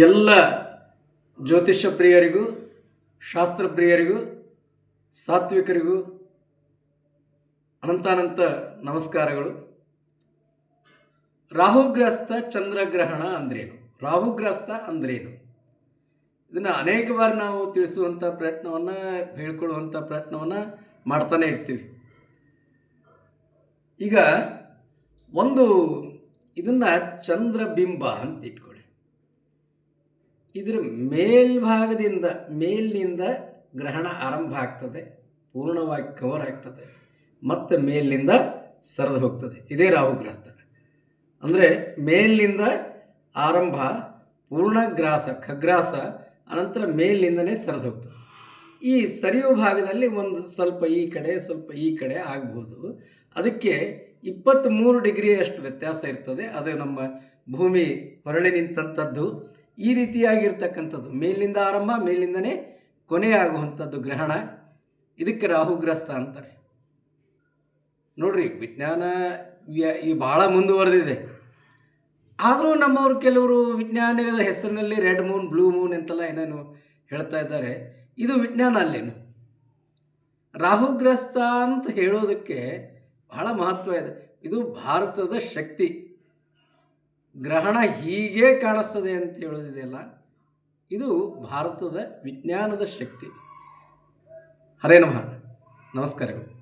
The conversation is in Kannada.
ಎಲ್ಲ ಜ್ಯೋತಿಷ್ಯ ಪ್ರಿಯರಿಗೂ ಶಾಸ್ತ್ರ ಪ್ರಿಯರಿಗೂ ಸಾತ್ವಿಕರಿಗೂ ಅನಂತಾನಂತ ನಮಸ್ಕಾರಗಳು. ರಾಹುಗ್ರಸ್ತ ಚಂದ್ರಗ್ರಹಣ ಅಂದ್ರೇನು, ರಾಹುಗ್ರಸ್ತ ಅಂದ್ರೇನು, ಇದನ್ನು ಅನೇಕ ಬಾರಿ ನಾವು ತಿಳಿಸುವಂಥ ಪ್ರಯತ್ನವನ್ನು, ಹೇಳ್ಕೊಳ್ಳುವಂಥ ಪ್ರಯತ್ನವನ್ನು ಮಾಡ್ತಾನೆ ಇರ್ತೀವಿ. ಈಗ ಒಂದು ಇದನ್ನು ಚಂದ್ರಬಿಂಬ ಅಂತ ಇಟ್ಕೊಳ್ಳಿ. ಇದರ ಮೇಲ್ಭಾಗದಿಂದ ಮೇಲಿನಿಂದ ಗ್ರಹಣ ಆರಂಭ ಆಗ್ತದೆ, ಪೂರ್ಣವಾಗಿ ಕವರ್ ಆಗ್ತದೆ, ಮತ್ತು ಮೇಲಿನಿಂದ ಸರಿದು ಹೋಗ್ತದೆ. ಇದೇ ರಾಹುಗ್ರಸ್ತ ಅಂದರೆ ಮೇಲಿನಿಂದ ಆರಂಭ, ಪೂರ್ಣಗ್ರಾಸ ಖಗ್ರಾಸ, ಅನಂತರ ಮೇಲಿನಿಂದನೇ ಸರಿದು ಹೋಗ್ತದೆ. ಈ ಸರಿಯುವ ಭಾಗದಲ್ಲಿ ಒಂದು ಸ್ವಲ್ಪ ಈ ಕಡೆ ಸ್ವಲ್ಪ ಈ ಕಡೆ ಆಗ್ಬೋದು. ಅದಕ್ಕೆ 23 ಡಿಗ್ರಿಯಷ್ಟು ವ್ಯತ್ಯಾಸ ಇರ್ತದೆ. ಅದು ನಮ್ಮ ಭೂಮಿ ಹೊರಳಿ ನಿಂತಂಥದ್ದು ಈ ರೀತಿಯಾಗಿರ್ತಕ್ಕಂಥದ್ದು, ಮೇಲಿಂದ ಆರಂಭ ಮೇಲಿಂದನೇ ಕೊನೆಯಾಗುವಂಥದ್ದು ಗ್ರಹಣ. ಇದಕ್ಕೆ ರಾಹುಗ್ರಸ್ತ ಅಂತಾರೆ. ನೋಡ್ರಿ, ವಿಜ್ಞಾನ ಈ ಭಾಳ ಮುಂದುವರೆದಿದೆ. ಆದರೂ ನಮ್ಮವ್ರು ಕೆಲವರು ವಿಜ್ಞಾನದ ಹೆಸರಿನಲ್ಲಿ ರೆಡ್ ಮೂನ್, ಬ್ಲೂ ಮೂನ್ ಅಂತೆಲ್ಲ ಏನೇನು ಹೇಳ್ತಾ ಇದ್ದಾರೆ. ಇದು ವಿಜ್ಞಾನ ಅಲ್ಲೇನು. ರಾಹುಗ್ರಸ್ತ ಅಂತ ಹೇಳೋದಕ್ಕೆ ಬಹಳ ಮಹತ್ವ ಇದೆ. ಇದು ಭಾರತದ ಶಕ್ತಿ. ಗ್ರಹಣ ಹೀಗೆ ಕಾಣಿಸ್ತದೆ ಅಂತ ಹೇಳೋದಿದೆಯಲ್ಲ, ಇದು ಭಾರತದ ವಿಜ್ಞಾನದ ಶಕ್ತಿ. ಹರೇ ನಮಃ. ನಮಸ್ಕಾರಗಳು.